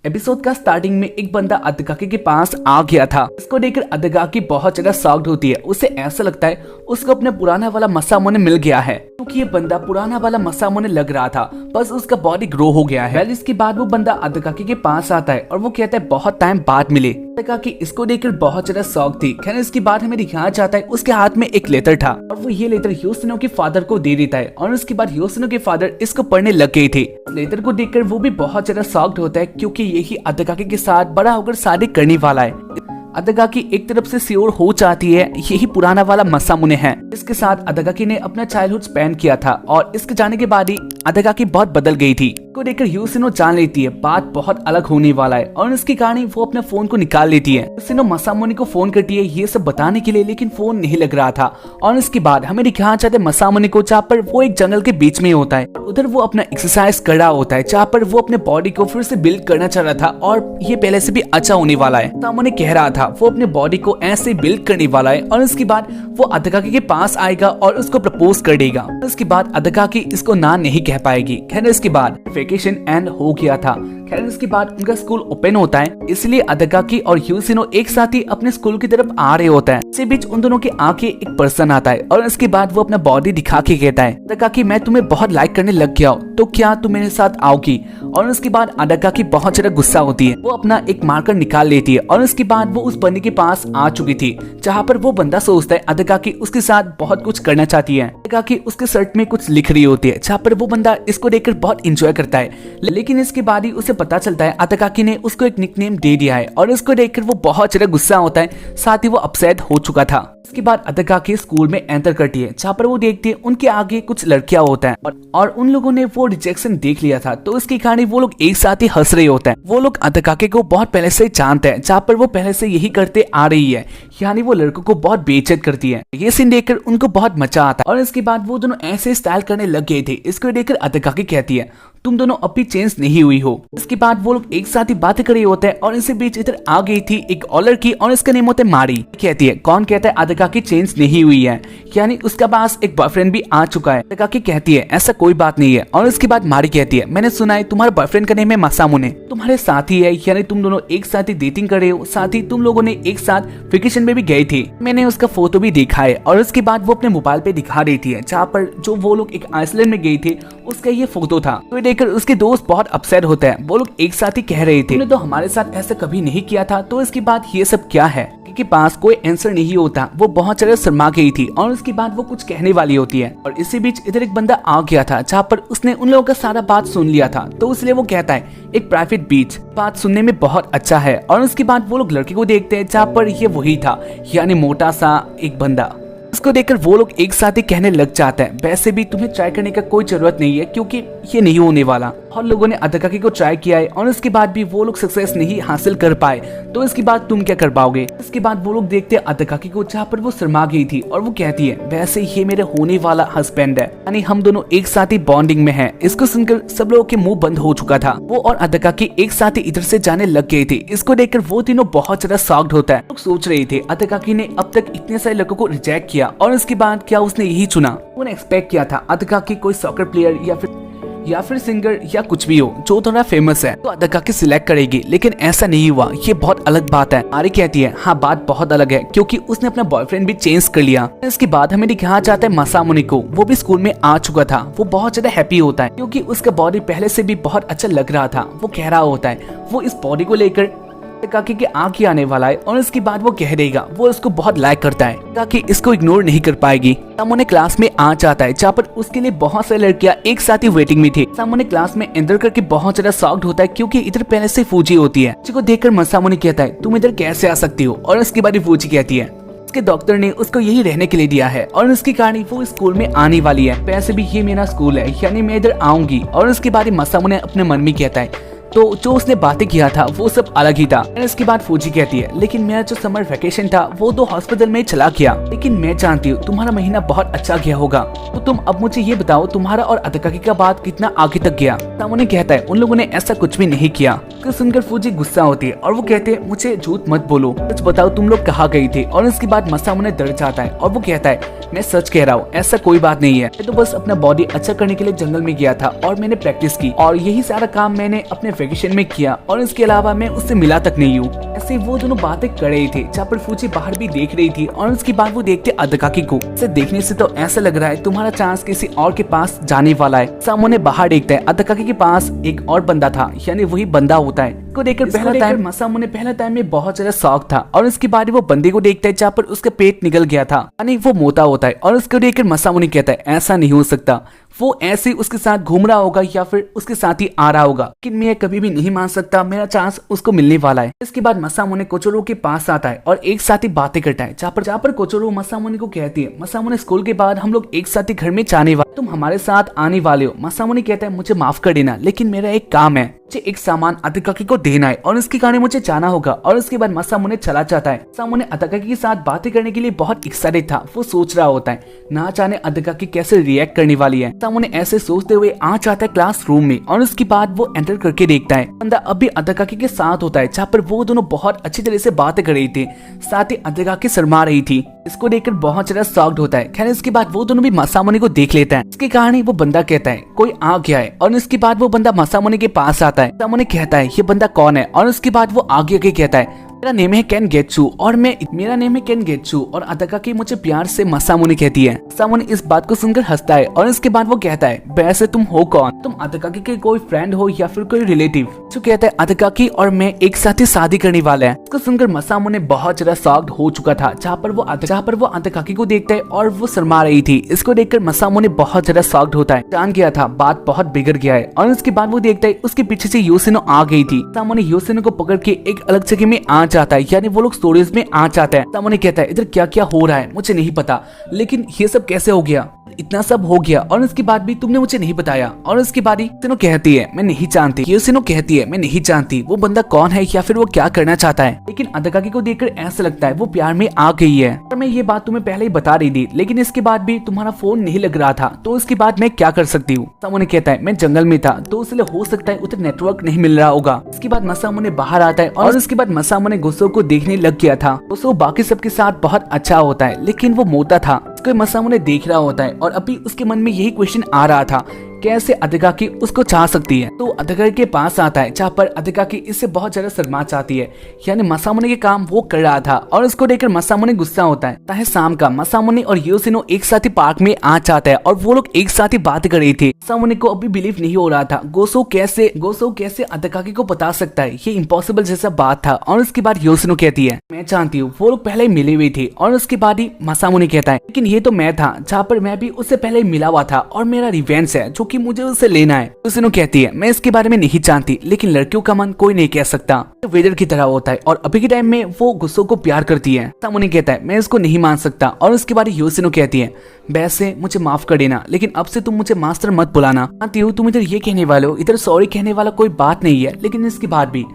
Episode का starting में एक बंदा अदकाकी के पास आ गया था। इसको देखकर अदकाकी बहुत ज्यादा शॉक्ड होती है। उसे ऐसा लगता है उसको अपना पुराना वाला मसामोने मिल गया है, क्योंकि ये बंदा पुराना वाला मसामोने लग रहा था, बस उसका बॉडी ग्रो हो गया है। इसके बाद वो बंदा अदकाकी के पास आता है और वो कहता है बहुत टाइम बाद मिले। अदकाकी इसको देखकर बहुत ज्यादा शॉक थी। खैर इसके बाद हमें दिखाया जाता है उसके हाथ में एक लेटर था और वो ये लेटर ह्यूसनो के फादर को दे देता है और उसके बाद ह्यूसनो के फादर इसको पढ़ने लग गए थे। लेटर को देखकर वो भी बहुत ज्यादा शॉक्ड होता है, क्योंकि यही अदकाकी के साथ बड़ा होकर शादी करने वाला है। अदकाकी एक तरफ से श्योर हो जाती है यही पुराना वाला मसामुने है। इसके साथ अदकाकी ने अपना चाइल्डहुड स्पेंड किया था और इसके जाने के बाद ही अदकाकी बहुत बदल गई थी। को देखकर ह्यूसनो जान लेती है बात बहुत अलग होने वाला है और इसके कारण वो अपने फोन को निकाल लेती है। ह्यूसनो मसामुने को फोन करती है ये सब बताने के लिए, लेकिन फोन नहीं लग रहा था। और इसके बाद हमें दिखाया जाता है मसामुने को, जहाँ पर वो एक जंगल के बीच में होता है। उधर वो अपना एक्सरसाइज कर रहा होता है, जहाँ पर वो अपने बॉडी को फिर से बिल्ड करना चाह रहा था और ये पहले से भी अच्छा होने वाला है। मसामुने कह रहा था वो अपने बॉडी को ऐसे बिल्ड करने वाला है और इसके बाद वो अदकाकी के पास आएगा और उसको प्रपोज कर देगा। इसके बाद अदकाकी इसको ना नहीं कह पाएगी। खैर इसके बाद वेकेशन एंड हो गया था। खैर इसके बाद उनका स्कूल ओपन होता है, इसलिए अदकाकी और ह्यूसनो एक साथ ही अपने स्कूल की तरफ आ रहे होता है। इसी बीच उन दोनों के आगे एक पर्सन आता है और इसके बाद वो अपना बॉडी दिखा के कहता है अदकाकी मैं तुम्हें बहुत लाइक करने लग गया हूँ, तो क्या तुम मेरे साथ आओगी? और उसके बाद अदकाकी बहुत ज्यादा गुस्सा होती है। वो अपना एक मार्कर निकाल लेती है और उसके बाद वो उस बंदे के पास आ चुकी थी, जहाँ पर वो बंदा सोचता है अदकाकी उसके साथ बहुत कुछ करना चाहती है। अदकाकी उसके शर्ट में कुछ लिख रही होती है, जहाँ पर वो बंदा इसको देखकर बहुत इंजॉय करता है। लेकिन इसके बाद ही उसे पता चलता है अदकाकी ने उसको एक निकनेम दे दिया है और इसको देखकर वो बहुत ज्यादा गुस्सा होता है, साथ ही वो अपसेट हो चुका था। इसके बाद अदकाकी स्कूल में एंटर करती है, जहाँ पर वो देखती है उनके आगे कुछ लड़कियां होता है और उन लोगों ने वो रिजेक्शन देख लिया था, तो इसके कारण वो लोग एक साथ ही हंस रहे होते हैं। वो लोग अदकाकी को बहुत पहले से जानते हैं, जहाँ पर वो पहले से यही करते आ रही है, यानी वो लड़कों को बहुत बेइज्जत करती है। ये सीन देखकर उनको बहुत मजा आता है और इसके बाद वो दोनों ऐसे स्टाइल करने लग गए थे। इसको देखकर अदकाकी कहती है तुम दोनों अभी चेंज नहीं हुई हो। इसके बाद वो लोग एक साथ ही बातें कर रहे होते हैं और इसी बीच इधर आ गई थी एक और लड़की और इसका नेम होता है मारी। कहती है कौन कहता है अदकाकी चेंज नहीं हुई है, यानी उसका पास एक बॉयफ्रेंड भी आ चुका है। अदकाकी कहती है ऐसा कोई बात नहीं है और इसके बाद मारी कहती है मैंने सुना है तुम्हारे बॉयफ्रेंड का नेम है मसामुने, तुम्हारे साथी है, यानी तुम दोनों एक साथ ही डेटिंग कर रहे हो, साथ ही तुम लोगों ने एक साथ वेकेशन में भी गए थे, मैंने उसका फोटो भी देखा है। और उसके बाद वो अपने मोबाइल पे दिखा देती है, जहाँ पर जो वो लोग एक आइसलैंड में गए थे उसका ये फोटो था। तो देखकर उसके दोस्त बहुत अपसेट होते हैं। वो लोग एक साथ ही कह रहे थे तुमने तो हमारे साथ ऐसा कभी नहीं किया था। तो इसके बाद ये सब क्या है के पास कोई आंसर नहीं होता। वो बहुत ज्यादा शर्मा गई थी और उसके बाद वो कुछ कहने वाली होती है और इसी बीच इधर एक बंदा आ गया था, जहाँ पर उसने उन लोगों का सारा बात सुन लिया था। तो इसलिए वो कहता है एक प्राइवेट बीच, बात सुनने में बहुत अच्छा है। और उसके बाद वो लोग लड़के को देखते हैं, जहाँ पर ये वही था, यानी मोटा सा एक बंदा। इसको देखकर वो लोग एक साथ ही कहने लग जाते हैं वैसे भी तुम्हें ट्राई करने का कोई जरूरत नहीं है, क्योंकि ये नहीं होने वाला। और लोगों ने अदकाकी को ट्राई किया है और इसके बाद भी वो लोग सक्सेस नहीं हासिल कर पाए, तो इसके बाद तुम क्या कर पाओगे? इसके बाद वो लोग देखते हैं अदकाकी को, जहाँ पर वो शर्मा गई थी और वो कहती है वैसे ये मेरे होने वाला हस्बैंड है, यानी हम दोनों एक साथ ही बॉन्डिंग में हैं। इसको सुनकर सब लोगों के मुंह बंद हो चुका था। वो और अदकाकी एक साथ ही इधर से जाने लग गए थे। इसको देखकर वो तीनों बहुत ज्यादा शॉक्ड होता है। लोग सोच रहे थे अदकाकी ने अब तक इतने सारे लड़कों को रिजेक्ट किया और इसके बाद क्या उसने यही चुना? उन्होंने एक्सपेक्ट किया था अदकाकी कोई सॉकर प्लेयर या फिर सिंगर या कुछ भी हो जो थोड़ा फेमस है तो अदकाकी सिलेक्ट करेगी, लेकिन ऐसा नहीं हुआ। ये बहुत अलग बात है। मारी कहती है हाँ बात बहुत अलग है, क्योंकि उसने अपना बॉयफ्रेंड भी चेंज कर लिया। इसके बाद हमें दिखाया जाता है मसामुने को, वो भी स्कूल में आ चुका था। वो बहुत ज्यादा हैप्पी होता है, क्योंकि उसका बॉडी पहले से भी बहुत अच्छा लग रहा था। वो कह रहा होता है वो इस बॉडी को लेकर अदकाकी के आगे आने वाला है और इसके बाद वो कह देगा वो इसको बहुत लाइक करता है। अदकाकी इसको इग्नोर नहीं कर पाएगी। मसामुने क्लास में आ जाता है, जहाँ पर उसके लिए बहुत सारी लड़कियां एक साथ ही वेटिंग में थी। मसामुने क्लास में एंटर करके बहुत ज्यादा शॉक्ड होता है, क्योंकि इधर पहले से फूजी होती है। जिसको देखकर मसामुने कहता है तुम इधर कैसे आ सकती हो? और इसके बाद फूजी कहती है उसके डॉक्टर ने उसको यही रहने के लिए दिया है और उसके कारण वो स्कूल में आने वाली है। वैसे भी ये मेरा स्कूल है, यानी मैं इधर आऊंगी। और उसके बाद मसामुने अपने मन में कहता है तो जो उसने बातें किया था वो सब अलग ही था। इसके बाद फूजी कहती है लेकिन मेरा जो समर वेकेशन था वो तो हॉस्पिटल में चला गया, लेकिन मैं जानती हूँ तुम्हारा महीना बहुत अच्छा गया होगा, तो तुम अब मुझे ये बताओ तुम्हारा और अदकाकी का बात कितना आगे तक गया? मसामुने कहता है उन लोगों ने ऐसा कुछ भी नहीं किया। इसको सुनकर फूजी गुस्सा होती है और वो कहते हैं मुझे झूठ मत बोलो, सच बताओ तुम लोग कहाँ गई थी। और इसके बाद मसामुने डर जाता है और वो कहता है मैं सच कह रहा हूँ, ऐसा कोई बात नहीं है, मैं तो बस अपना बॉडी अच्छा करने के लिए जंगल में गया था और मैंने प्रैक्टिस की और यही सारा काम मैंने अपने वेकेशन में किया और इसके अलावा मैं उससे मिला तक नहीं हूँ। ऐसे वो दोनों बातें कर रहे थे जहाँ पर फूजी बाहर भी देख रही थी और उसके बाद वो देखते अदकाकी को। इसे देखने से तो ऐसा लग रहा है तुम्हारा चांस किसी और के पास जाने वाला है। सामने बाहर देखता है अदकाकी के पास एक और बंदा था, यानी वही बंदा होता है। को देखकर पहला टाइम में बहुत ज्यादा शौक था और उसके बाद वो बंदे को देखता है जहाँ पर उसका पेट निकल गया था, यानी वो मोटा होता है। और उसको देखकर मसामुने कहता है ऐसा नहीं हो सकता, वो ऐसे उसके साथ घूम रहा होगा या फिर उसके साथ ही आ रहा होगा, लेकिन मैं कभी भी नहीं मान सकता, मेरा चांस उसको मिलने वाला है। इसके बाद मसामुने कोचोरो के पास आता है और एक साथ ही बातें करता है, जहाँ पर कोचोरो मसामुने को कहती है मसामुने स्कूल के बाद हम लोग एक साथ ही घर में जाने वाले, तुम हमारे साथ आने वाले हो। मसामुने कहता है मुझे माफ कर देना, लेकिन मेरा एक काम है, मुझे एक सामान अदकाकी को देना है और इसके कारण मुझे जाना होगा। और उसके बाद मसामुने चला जाता है। मसामुने अदकाकी के साथ बातें करने के लिए बहुत एक्साइटेड था। वो सोच रहा होता है ना जाने अदकाकी कैसे रिएक्ट करने वाली है। मसामुने ऐसे सोचते हुए आ जाता है क्लासरूम में और उसके बाद वो एंटर करके देखता है बंदा अभी अदकाकी के साथ होता है, जहाँ पर वो दोनों बहुत अच्छी तरह से बातें कर रही थी, साथ ही अदकाकी शर्मा रही थी। इसको देखकर बहुत ज्यादा शॉक्ड होता है। खैर इसके बाद वो दोनों भी मसामुने को देख लेता है। इसके कारण ही वो बंदा कहता है कोई आ गया है और इसके बाद वो बंदा मसामुने के पास आता है। मसामुने कहता है ये बंदा कौन है और उसके बाद वो आगे कहता है मेरा नेम है केन गेत्सु और अदकाकी मुझे प्यार से मसामुने कहती है। मसामुने इस बात को सुनकर हंसता है और इसके बाद वो कहता है वैसे तुम हो कौन, तुम अदकाकी के कोई फ्रेंड हो या फिर कोई रिलेटिव। जो कहता है अदकाकी और मैं एक साथ ही शादी करने वाला है। इसको सुनकर मसामुने बहुत ज्यादा शॉक्ड हो चुका था, जहाँ पर वो अदकाकी को देखता है और वो शर्मा रही थी। इसको देखकर मसामुने बहुत ज्यादा शॉक्ड होता है, जान गया था बात बहुत बिगड़ गया है। और उसके बाद वो देखता है उसके पीछे से योशिनो आ गई थी। मसामुने योशिनो को पकड़ के एक अलग जगह में जाता है, यानी वो लोग स्टोरेज में आ जाता है। सामने कहता है इधर क्या क्या हो रहा है मुझे नहीं पता, लेकिन ये सब कैसे हो गया, इतना सब हो गया और इसके बाद भी तुमने मुझे नहीं बताया। और इसके बाद योशिनो कहती है मैं नहीं जानती। योशिनो कहती है मैं नहीं जानती वो बंदा कौन है या फिर वो क्या करना चाहता है, लेकिन अदकाकी को देखकर ऐसा लगता है वो प्यार में आ गई है। और मैं ये बात तुम्हें पहले ही बता रही थी, लेकिन इसके बाद भी तुम्हारा फोन नहीं लग रहा था, तो इसके बाद मैं क्या कर सकती हूँ। सामने कहता है मैं जंगल में था तो इसलिए हो सकता है उधर नेटवर्क नहीं मिल रहा होगा। इसके बाद मसामुने बाहर आता है और इसके बाद मसामुने गुस्सो को देखने लग गया था। गुस्सो बाकी सबके साथ बहुत अच्छा होता है, लेकिन वो मोटा था। इसको मसामुने देख रहा होता है और अभी उसके मन में यही क्वेश्चन आ रहा था कैसे अदकाकी उसको चाह सकती है। तो अदकाकी के पास आता है, जहाँ पर अदकाकी इससे बहुत ज्यादा शर्मा चाहती है, यानी मसामुने के काम वो कर रहा था और उसको देखकर मसामुने गुस्सा होता है। शाम का मसामुने और योशिनो एक साथ ही पार्क में आ जाता है और वो लोग एक साथ ही बात कर रही थी। मसामुने को अभी बिलीव नहीं हो रहा था गोसो कैसे अदकाकी को बता सकता है, ये इम्पॉसिबल जैसा बात था। और उसके बाद योशिनो कहती है मैं जानती हूँ वो लोग पहले ही मिले हुए थे। और उसके बाद ही मसामुने कहता है लेकिन ये तो मैं था, जहाँ पर मैं भी उससे पहले ही मिला हुआ था और मेरा रिवेंज है जो कि मुझे उससे लेना है। योशिनो कहती है मैं इसके बारे में नहीं जानती, लेकिन लड़कियों का मन कोई नहीं कह सकता, वेदर की तरह होता है और अभी के टाइम में वो गुस्सो को प्यार करती है। सामने कहता है मैं इसको नहीं मान सकता। और उसके बाद योशिनो कहती है वैसे मुझे माफ कर देना, लेकिन अब से तुम मुझे मास्टर मत बुलाना। जानती हूँ तुम इधर ये कहने वाले हो, इधर सॉरी कहने वाला कोई बात नहीं है, लेकिन इसके बाद भी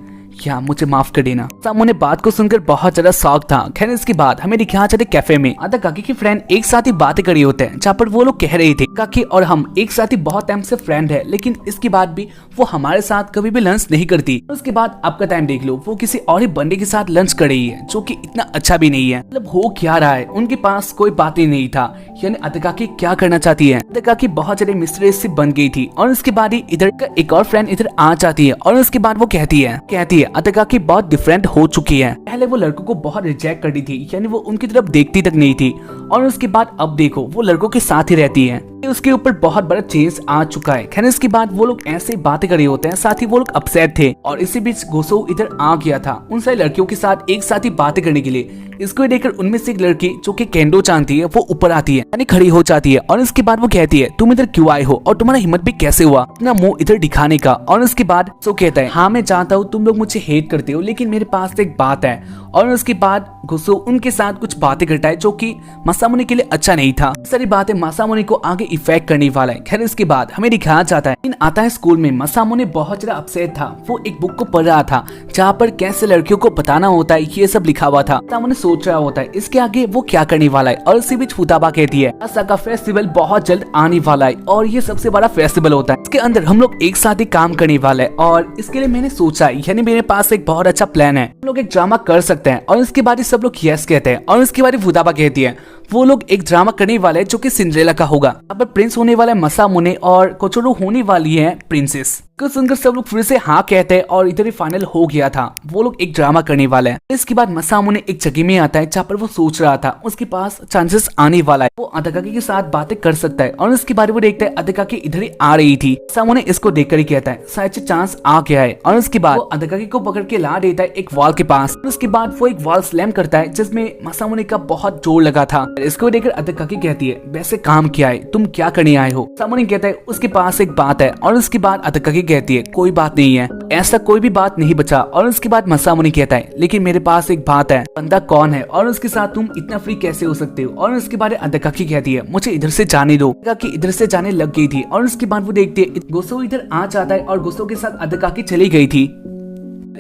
या मुझे माफ कर देना। सामने बात को सुनकर बहुत ज्यादा शॉक था। खैर इसके बाद हमें दिखाया जाता है कैफे में अदकाकी के फ्रेंड एक साथ ही बातें कर रहे होते हैं, जहाँ पर वो लोग कह रहे थे काकी और हम एक साथ ही बहुत टाइम से फ्रेंड है, लेकिन इसके बाद भी वो हमारे साथ कभी भी लंच नहीं करती। उसके बाद आपका टाइम देख लो, वो किसी और ही बंदे के साथ लंच कर रही है, जो कि इतना अच्छा भी नहीं है। मतलब हो क्या रहा है, उनके पास कोई बात ही नहीं था, यानी अदकाकी क्या करना चाहती है। अदकाकी बहुत ज्यादा मिस्टीरियस सी बन गई थी। और उसके बाद ही इधर का एक और फ्रेंड इधर आ जाती है और उसके बाद वो कहती है अदकाकी बहुत डिफरेंट हो चुकी है। पहले वो लड़कों को बहुत रिजेक्ट करती थी, यानी वो उनकी तरफ देखती तक नहीं थी। और उसके बाद अब देखो वो लड़कों के साथ ही रहती है। उसके ऊपर बहुत बड़ा चेंज आ चुका है। खैर इसके बाद वो लोग ऐसे बातें कर रहे होते हैं, साथ ही वो लोग अपसेट थे। और इसी बीच गोसो इधर आ गया था उन सारी लड़कियों के साथ एक साथ ही बातें करने के लिए। इसको देखकर उनमें से एक लड़की जो कि केंडो जानती है वो ऊपर आती है, यानी खड़ी हो जाती है। और इसके बाद वो कहती है तुम इधर क्यों आए हो और तुम्हारा हिम्मत भी कैसे हुआ अपना मुंह इधर दिखाने का। और उसके बाद सो कहता है हाँ मैं जानता हूँ तुम लोग मुझे हेट करते हो, लेकिन मेरे पास एक बात है और उसके बाद गुस्सो उनके साथ कुछ बातें करता है जो कि मसामुने के लिए अच्छा नहीं था। सारी बातें मसामुने को आगे इफेक्ट करने वाला है। खैर इसके बाद हमें दिखाया जाता है इन आता है स्कूल में मसामुने बहुत ज्यादा अपसेट था। वो एक बुक को पढ़ रहा था जहाँ पर कैसे लड़कियों को बताना होता है ये सब लिखा हुआ था। मसामुने सोच रहा होता है इसके आगे वो क्या करने वाला है और इसी बीच फुताबा कहती है का फेस्टिवल बहुत जल्द आने वाला है और ये सबसे बड़ा फेस्टिवल होता है। इसके अंदर हम लोग एक साथ ही काम करने वाले हैं और इसके लिए मैंने सोचा यानी मेरे पास एक बहुत अच्छा प्लान है। हम लोग एक ड्रामा कर सकते हैं और इसके बाद सब लोग यस कहते हैं और इसके बाद फुताबा कहती है वो लोग एक ड्रामा करने वाले हैं जो कि सिंड्रेला का होगा। अब प्रिंस होने वाला है मसामुने और कोचोरो होने वाली है प्रिंसेस। कुछ सुनकर सब लोग फिर से हाँ कहते हैं और इधर ही फाइनल हो गया था। वो लोग एक ड्रामा करने वाले हैं। इसके बाद मसामुने एक जगह में आता है जहाँ पर वो सोच रहा था उसके पास चांसेस आने वाला है। वो अदाकाकी के साथ बातें कर सकता है और इसके बारे में देखता है अदाकाकी इधर ही आ रही थी। मसामुने इसको देखकर ही कहता है शायद चांस आ गया है और उसके बाद वो अदाकाकी को पकड़ के ला देता है एक वॉल के पास। उसके बाद वो एक वॉल स्लैम करता है जिसमें मसामुने का बहुत जोर लगा था। इसको देखकर अदाकाकी कहती है वैसे काम क्या है, तुम क्या करने आए हो? मसामुने कहता है उसके पास एक बात है और उसके बाद अदाकाकी कहती है कोई बात नहीं है, ऐसा कोई भी बात नहीं बचा। और उसके बाद मसामुने कहता है लेकिन मेरे पास एक बात है, बंदा कौन है और उसके साथ तुम इतना फ्री कैसे हो सकते हो? और उसके बाद अदाकाकी कहती है मुझे इधर से जाने दो। अदाकाकी इधर से जाने लग गई थी और उसके बाद वो देखते हैं गुस्सो इधर आ जाता है और गुस्सो के साथ अदाकाकी चली गई थी।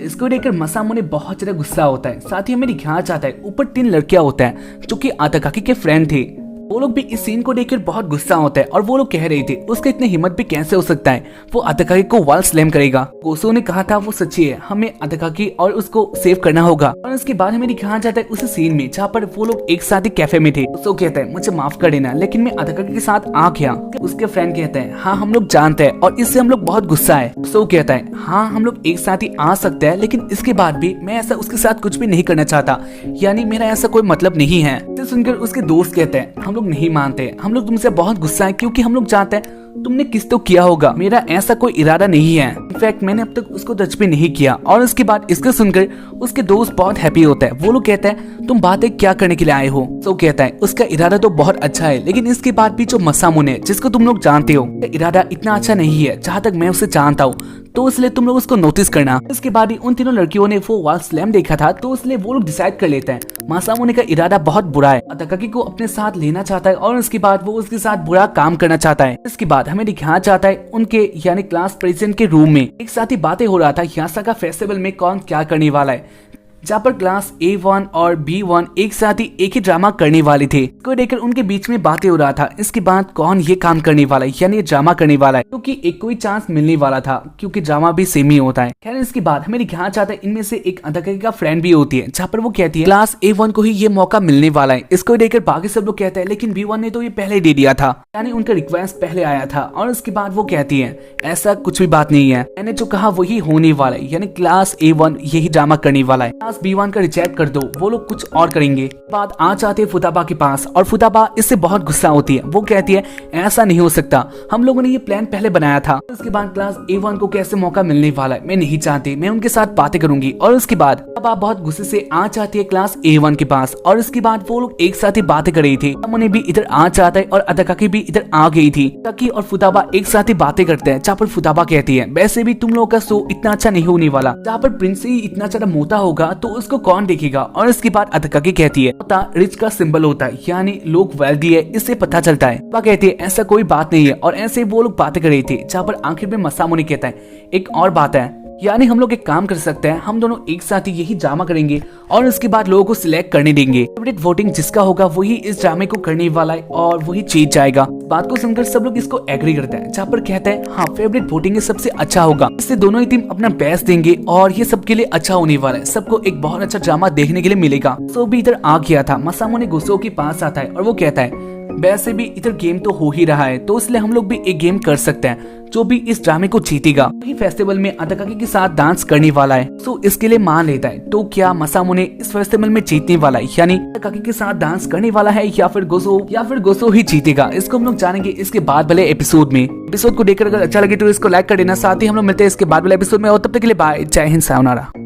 इसको देखकर मसामुने बहुत ज्यादा गुस्सा होता है। साथ ही हमें दिखाया जाता है ऊपर 3 लड़कियां होते हैं जो कि अदाकाकी के फ्रेंड थे। वो लोग भी इस सीन को देखकर बहुत गुस्सा होता है और वो लोग कह रहे थे उसका इतनी हिम्मत भी कैसे हो सकता है, वो अदाकाकी को वॉल स्लैम करेगा। गोसो ने कहा था वो सच्ची है, हमें अदाकाकी और उसको सेव करना होगा। और उसके बाद हमें दिखाया जाता है उस सीन में जहाँ पर वो लोग एक साथ ही कैफे में थे। गोसो कहता है मुझे माफ कर देना लेकिन मैं अदाकाकी के साथ आ गया। उसके फ्रेंड कहते हैं हाँ हम लोग जानते हैं और इससे हम लोग बहुत गुस्सा है। गोसो कहता है हाँ हम लोग एक साथ ही आ सकते हैं लेकिन इसके बाद भी मैं ऐसा उसके साथ कुछ भी नहीं करना चाहता, यानी मेरा ऐसा कोई मतलब नहीं है। सुनकर उसके दोस्त कहते हैं हम लोग नहीं मानते, हम लोग तुमसे बहुत गुस्सा है क्योंकि हम लोग जानते हैं तुमने किस तो किया होगा, मेरा ऐसा कोई इरादा नहीं है, इनफैक्ट मैंने अब तक उसको टच भी नहीं किया। और उसके बाद इसको सुनकर उसके दोस्त बहुत हैप्पी होता है। वो लोग कहते हैं तुम बातें क्या करने के लिए आए हो? तो कहता है उसका इरादा तो बहुत अच्छा है लेकिन इसके बाद भी जो मसामुने जिसको तुम लोग जानते हो इरादा इतना अच्छा नहीं है जहाँ तक मैं उसे जानता हूँ, तो इसलिए तुम लोग उसको नोटिस करना। इसके बाद ही उन तीनों लड़कियों ने वो वॉल स्लैम देखा था तो इसलिए वो लोग डिसाइड कर लेते हैं मसामुने का इरादा बहुत बुरा है, अदाकाकी को अपने साथ लेना चाहता है और उसके बाद वो उसके साथ बुरा काम करना चाहता है। इसके बाद हमें दिखाया जाता है उनके यानी क्लास प्रेसिडेंट के रूम में एक साथ ही बातें हो रहा था यासाका फेस्टिवल में कौन क्या करने वाला है, जहाँ पर क्लास A1 और B1 एक साथ ही एक ही ड्रामा करने वाले थे। को देखकर उनके बीच में बातें हो रहा था इसके बाद कौन ये काम करने वाला है यानी ये ड्रामा करने वाला है, क्योंकि एक कोई चांस मिलने वाला था क्योंकि ड्रामा भी सेम ही होता है। खैर इसके बाद हमें दिखाया जाता है इनमें से एक अदाकाकी का फ्रेंड भी होती है जहाँ पर वो कहती है क्लास A1 को ही ये मौका मिलने वाला है। इसको देखकर बाकी सब लोग कहते हैं लेकिन B1 ने तो ये पहले दे दिया था, यानी उनका रिक्वेस्ट पहले आया था। और उसके बाद वो कहती है ऐसा कुछ भी बात नहीं है, मैंने जो कहा वही होने वाला है, यानी क्लास A1 यही ड्रामा करने वाला है, क्लास B1 का रिजेक्ट कर दो, वो लोग कुछ और करेंगे। बाद आ जाते हैं फुताबा के पास और फुताबा इससे बहुत गुस्सा होती है। वो कहती है ऐसा नहीं हो सकता, हम लोगों ने ये प्लान पहले बनाया था। उसके बाद क्लास A1 को कैसे मौका मिलने वाला है, मैं नहीं चाहती, मैं उनके साथ बातें करूंगी। और उसके बाद फुताबा बहुत गुस्से से आ जाती है क्लास A1 के पास और उसके बाद वो लोग एक साथ ही बातें कर रही थी। उन्हें भी इधर आ जाता है और अदाकाकी भी इधर आ गई थी। अदाकाकी और फुताबा एक साथ ही बातें करते हैं जहाँ पर फुताबा कहती है वैसे भी तुम लोगों का शो इतना अच्छा नहीं होने वाला, जहाँ पर प्रिंस ही इतना ज्यादा मोटा होगा तो उसको कौन देखेगा। और इसके बाद अदाकाकी कहती है मोटा रिच का सिंबल होता है, यानी लोग वेल्दी है, इससे पता चलता है। वह कहती है ऐसा कोई बात नहीं है। और ऐसे वो लोग बातें कर रही थी जहाँ पर आखिर में मसामुने कहता है एक और बात है, यानी हम लोग एक काम कर सकते हैं, हम दोनों एक साथ ही यही ड्रामा करेंगे और उसके बाद लोगों को सिलेक्ट करने देंगे। फेवरेट वोटिंग जिसका होगा वही इस ड्रामे को करने वाला है और वही जीत जाएगा। बात को सुनकर सब लोग इसको एग्री करते हैं, जहाँ पर कहते हैं हाँ फेवरेट वोटिंग सबसे अच्छा होगा, इससे दोनों ही टीम अपना बेस्ट देंगे और ये सबके लिए अच्छा होने वाला है, सबको एक बहुत अच्छा ड्रामा देखने के लिए मिलेगा। सो भी इधर आ गया था। मसामुने गुस्सो के पास आता है और वो कहता है वैसे भी इधर गेम तो हो ही रहा है तो इसलिए हम लोग भी एक गेम कर सकते हैं, जो भी इस ड्रामे को जीतेगा वही फेस्टिवल में अदाकाकी के साथ डांस करने वाला है। सो इसके लिए मान लेता है। तो क्या मसामुने इस फेस्टिवल में जीतने वाला है, यानी अदाकाकी के साथ डांस करने वाला है या फिर गोसो ही जीतेगा, इसको हम लोग जानेंगे इसके बाद वाले एपिसोड में। एपिसोड को देखकर अगर अच्छा लगे तो इसको लाइक कर देना। साथ ही हम लोग मिलते हैं इसके बाद वाले एपिसोड में और तब तक के लिए बाय, जय हिंद, सायोनारा।